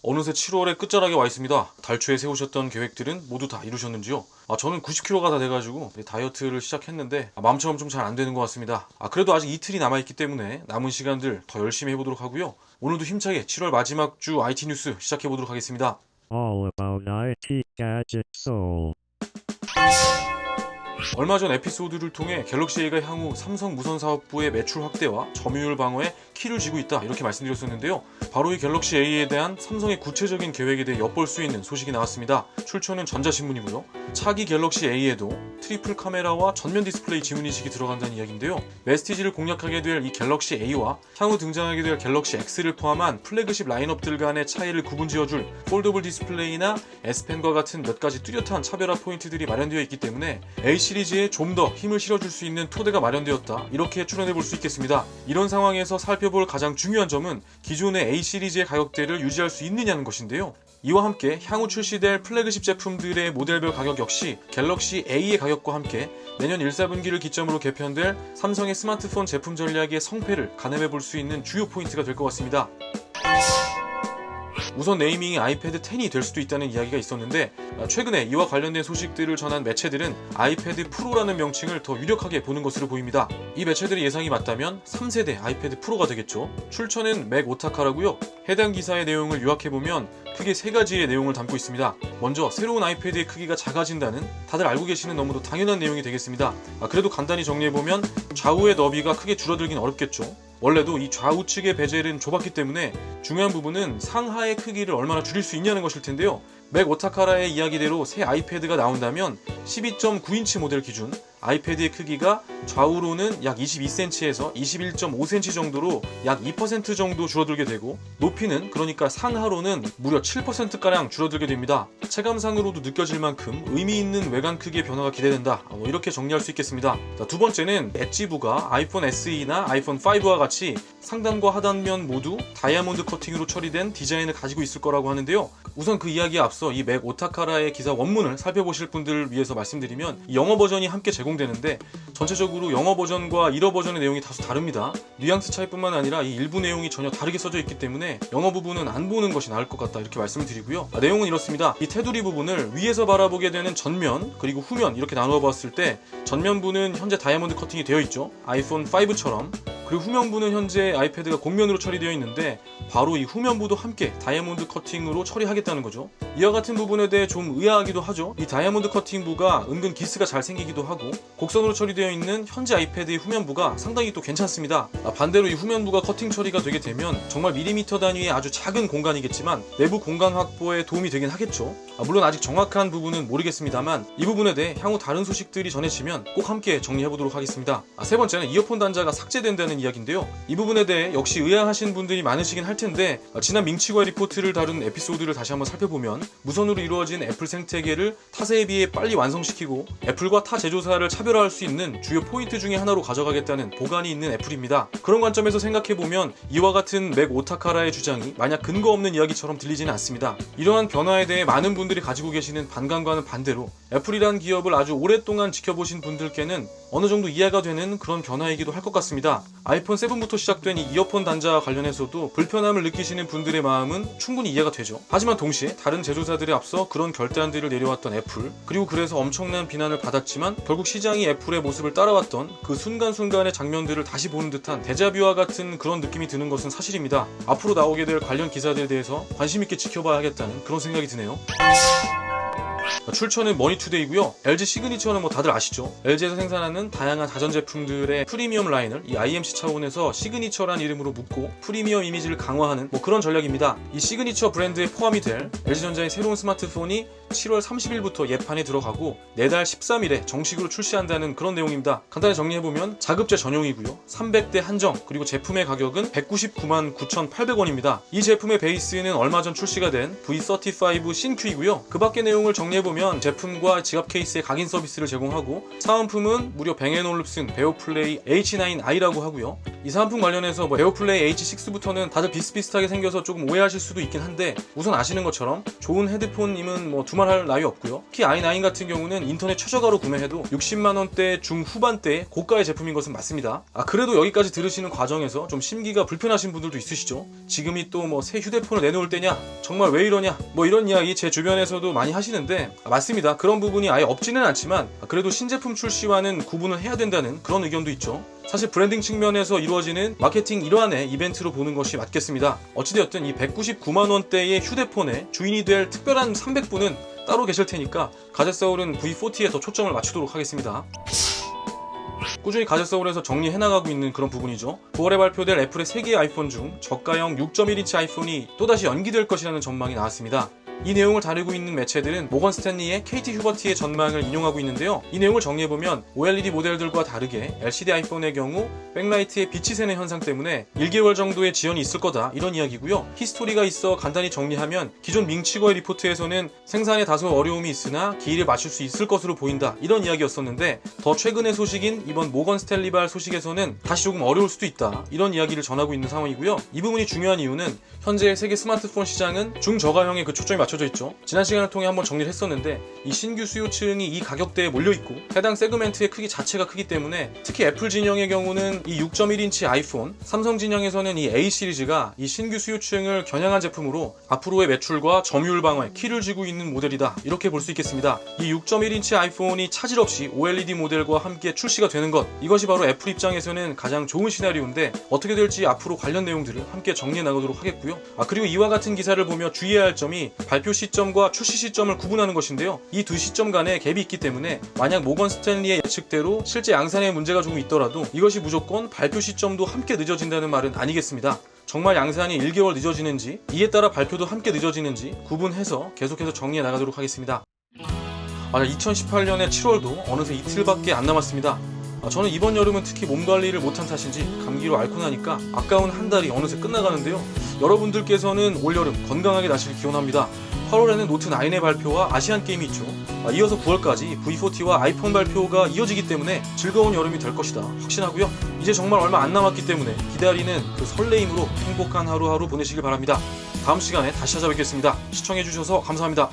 어느새 7월의 끝자락에 와 있습니다. 달초에 세우셨던 계획들은 모두 다 이루셨는지요? 저는 90kg가 다 돼가지고 다이어트를 시작했는데 마음처럼 좀 잘 안 되는 것 같습니다. 그래도 아직 이틀이 남아있기 때문에 남은 시간들 더 열심히 해보도록 하고요. 오늘도 힘차게 7월 마지막 주 IT 뉴스 시작해보도록 하겠습니다. All about IT Gadget Soul. 얼마 전 에피소드를 통해 갤럭시 A가 향후 삼성 무선사업부의 매출 확대와 점유율 방어에 키를 쥐고 있다 이렇게 말씀드렸었는데요. 바로 이 갤럭시 A에 대한 삼성의 구체적인 계획에 대해 엿볼 수 있는 소식이 나왔습니다. 출처는 전자신문이고요. 차기 갤럭시 A에도 트리플 카메라와 전면 디스플레이 지문인식이 들어간다는 이야기인데요. 메스티지를 공략하게 될 이 갤럭시 A와 향후 등장하게 될 갤럭시 X를 포함한 플래그십 라인업들 간의 차이를 구분지어줄 폴더블 디스플레이나 S펜과 같은 몇 가지 뚜렷한 차별화 포인트들이 마련되어 있기 때문에 A 시리즈에 좀 더 힘을 실어줄 수 있는 토대가 마련되었다 이렇게 추론해 볼 수 있겠습니다. 이런 상황에서 살펴볼 가장 중요한 점은 기존의 A 시리즈의 가격대를 유지할 수 있느냐는 것인데요. 이와 함께 향후 출시될 플래그십 제품들의 모델별 가격 역시 갤럭시 A의 가격과 함께 내년 1, 4분기를 기점으로 개편될 삼성의 스마트폰 제품 전략의 성패를 가늠해 볼 수 있는 주요 포인트가 될 것 같습니다. 우선 네이밍이 아이패드 10이 될 수도 있다는 이야기가 있었는데 최근에 이와 관련된 소식들을 전한 매체들은 아이패드 프로라는 명칭을 더 유력하게 보는 것으로 보입니다. 이 매체들의 예상이 맞다면 3세대 아이패드 프로가 되겠죠. 출처는 맥 오타카라고요. 해당 기사의 내용을 요약해보면 크게 세 가지의 내용을 담고 있습니다. 먼저 새로운 아이패드의 크기가 작아진다는 다들 알고 계시는 너무도 당연한 내용이 되겠습니다. 그래도 간단히 정리해보면 좌우의 너비가 크게 줄어들긴 어렵겠죠. 원래도 이 좌우측의 베젤은 좁았기 때문에 중요한 부분은 상하의 크기를 얼마나 줄일 수 있냐는 것일 텐데요. 맥 오타카라의 이야기대로 새 아이패드가 나온다면 12.9인치 모델 기준 아이패드의 크기가 좌우로는 약 22cm에서 21.5cm 정도로 약 2% 정도 줄어들게 되고 높이는 그러니까 상하로는 무려 7%가량 줄어들게 됩니다. 체감상으로도 느껴질 만큼 의미 있는 외관 크기의 변화가 기대된다. 이렇게 정리할 수 있겠습니다. 두 번째는 엣지부가 아이폰 SE나 아이폰 5와 같이 상단과 하단면 모두 다이아몬드 커팅으로 처리된 디자인을 가지고 있을 거라고 하는데요. 우선 그 이야기에 앞서 이 맥 오타카라의 기사 원문을 살펴보실 분들을 위해서 말씀드리면 이 영어 버전이 함께 제공되는데 전체적으로 영어 버전과 일어 버전의 내용이 다소 다릅니다. 뉘앙스 차이뿐만 아니라 이 일부 내용이 전혀 다르게 써져 있기 때문에 영어 부분은 안 보는 것이 나을 것 같다 이렇게 말씀을 드리고요. 내용은 이렇습니다. 이 테두리 부분을 위에서 바라보게 되는 전면 그리고 후면 이렇게 나누어 봤을 때 전면부는 현재 다이아몬드 커팅이 되어 있죠. 아이폰 5처럼. 그리고 후면부는 현재 아이패드가 곡면으로 처리되어 있는데 바로 이 후면부도 함께 다이아몬드 커팅으로 처리하겠다는 거죠. 이와 같은 부분에 대해 좀 의아하기도 하죠. 이 다이아몬드 커팅부가 은근 기스가 잘 생기기도 하고 곡선으로 처리되어 있는 현재 아이패드의 후면부가 상당히 또 괜찮습니다. 반대로 이 후면부가 커팅 처리가 되게 되면 정말 밀리미터 단위의 아주 작은 공간이겠지만 내부 공간 확보에 도움이 되긴 하겠죠. 물론 아직 정확한 부분은 모르겠습니다만 이 부분에 대해 향후 다른 소식들이 전해지면 꼭 함께 정리해보도록 하겠습니다. 세 번째는 이어폰 단자가 삭제된다는 이야기인데요. 이 부분에 대해 역시 의아하신 분들이 많으시긴 할 텐데 지난 밍치과 리포트를 다룬 에피소드를 다시 한번 살펴보면 무선으로 이루어진 애플 생태계를 타세에 비해 빨리 완성시키고 애플과 타 제조사를 차별화할 수 있는 주요 포인트 중에 하나로 가져가겠다는 보관이 있는 애플입니다. 그런 관점에서 생각해보면 이와 같은 맥 오타카라의 주장이 만약 근거 없는 이야기처럼 들리지는 않습니다. 이러한 변화에 대해 많은 분들이 가지고 계시는 반감과는 반대로 애플이란 기업을 아주 오랫동안 지켜보신 분들께는 어느 정도 이해가 되는 그런 변화이기도 할 것 같습니다. 아이폰 7부터 시작된 이 이어폰 단자와 관련해서도 불편함을 느끼시는 분들의 마음은 충분히 이해가 되죠. 하지만 동시에 다른 제조사들에 앞서 그런 결단들을 내려왔던 애플, 그리고 그래서 엄청난 비난을 받았지만 결국 시장이 애플의 모습을 따라왔던 그 순간순간의 장면들을 다시 보는 듯한 데자뷰와 같은 그런 느낌이 드는 것은 사실입니다. 앞으로 나오게 될 관련 기사들에 대해서 관심 있게 지켜봐야겠다는 그런 생각이 드네요. 출처는 머니투데이고요. LG 시그니처는 다들 아시죠? LG에서 생산하는 다양한 가전제품들의 프리미엄 라인을 이 IMC 차원에서 시그니처란 이름으로 묶고 프리미엄 이미지를 강화하는 그런 전략입니다. 이 시그니처 브랜드에 포함이 될 LG전자의 새로운 스마트폰이 7월 30일부터 예판에 들어가고 내달 13일에 정식으로 출시한다는 그런 내용입니다. 간단히 정리해보면 자급제 전용이고요. 300대 한정, 그리고 제품의 가격은 199만 9,800원입니다. 이 제품의 베이스는 얼마 전 출시가 된 V35 신Q이고요. 그 밖의 내용을 정리해보면 정리해보면 제품과 지갑 케이스의 각인 서비스를 제공하고 사은품은 무려 뱅앤올룹슨 베어플레이 H9i라고 하고요. 이 사은품 관련해서 베어플레이 H6부터는 다들 비슷비슷하게 생겨서 조금 오해하실 수도 있긴 한데 우선 아시는 것처럼 좋은 헤드폰임은 두말할 나위 없고요. 특히 i9 같은 경우는 인터넷 최저가로 구매해도 60만원대 중후반대 고가의 제품인 것은 맞습니다. 그래도 여기까지 들으시는 과정에서 좀 심기가 불편하신 분들도 있으시죠. 지금이 또 새 휴대폰을 내놓을 때냐, 정말 왜 이러냐, 이런 이야기 제 주변에서도 많이 하시는데 맞습니다. 그런 부분이 아예 없지는 않지만 그래도 신제품 출시와는 구분을 해야 된다는 그런 의견도 있죠. 사실 브랜딩 측면에서 이루어지는 마케팅 일환의 이벤트로 보는 것이 맞겠습니다. 어찌되었든 이 199만원대의 휴대폰의 주인이 될 특별한 300분은 따로 계실 테니까 가젯서울은 V40에 더 초점을 맞추도록 하겠습니다. 꾸준히 가젯서울에서 정리해나가고 있는 그런 부분이죠. 9월에 발표될 애플의 3개의 아이폰 중 저가형 6.1인치 아이폰이 또다시 연기될 것이라는 전망이 나왔습니다. 이 내용을 다루고 있는 매체들은 모건 스탠리의 KT 휴버티의 전망을 인용하고 있는데요. 이 내용을 정리해보면 OLED 모델들과 다르게 LCD 아이폰의 경우 백라이트에 빛이 새는 현상 때문에 1개월 정도의 지연이 있을 거다, 이런 이야기고요. 히스토리가 있어 간단히 정리하면 기존 밍치거의 리포트에서는 생산에 다소 어려움이 있으나 기일을 맞출 수 있을 것으로 보인다, 이런 이야기였었는데 더 최근의 소식인 이번 모건 스탠리발 소식에서는 다시 조금 어려울 수도 있다, 이런 이야기를 전하고 있는 상황이고요. 이 부분이 중요한 이유는 현재 세계 스마트폰 시장은 중저가형에 초점이 맞춰져 있죠. 지난 시간을 통해 한번 정리를 했었는데 이 신규 수요층이 이 가격대에 몰려있고 해당 세그멘트의 크기 자체가 크기 때문에 특히 애플 진영의 경우는 이 6.1인치 아이폰, 삼성 진영에서는 이 A 시리즈가 이 신규 수요층을 겨냥한 제품으로 앞으로의 매출과 점유율 방어에 키를 쥐고 있는 모델이다, 이렇게 볼 수 있겠습니다. 이 6.1인치 아이폰이 차질 없이 OLED 모델과 함께 출시가 되는 것, 이것이 바로 애플 입장에서는 가장 좋은 시나리오인데 어떻게 될지 앞으로 관련 내용들을 함께 정리해 나가도록 하겠고요. 그리고 이와 같은 기사를 보며 주의해야 할 점이 발표 시점과 출시 시점을 구분하는 것인데요. 이 두 시점 간에 갭이 있기 때문에 만약 모건 스탠리의 예측대로 실제 양산에 문제가 조금 있더라도 이것이 무조건 발표 시점도 함께 늦어진다는 말은 아니겠습니다. 정말 양산이 1개월 늦어지는지 이에 따라 발표도 함께 늦어지는지 구분해서 계속해서 정리해 나가도록 하겠습니다. 2018년의 7월도 어느새 이틀밖에 안 남았습니다. 저는 이번 여름은 특히 몸 관리를 못한 탓인지 감기로 앓고 나니까 아까운 한 달이 어느새 끝나가는데요. 여러분들께서는 올여름 건강하게 나시길 기원합니다. 8월에는 노트9의 발표와 아시안게임이 있죠. 이어서 9월까지 V40와 아이폰 발표가 이어지기 때문에 즐거운 여름이 될 것이다 확신하고요. 이제 정말 얼마 안 남았기 때문에 기다리는 그 설레임으로 행복한 하루하루 보내시길 바랍니다. 다음 시간에 다시 찾아뵙겠습니다. 시청해주셔서 감사합니다.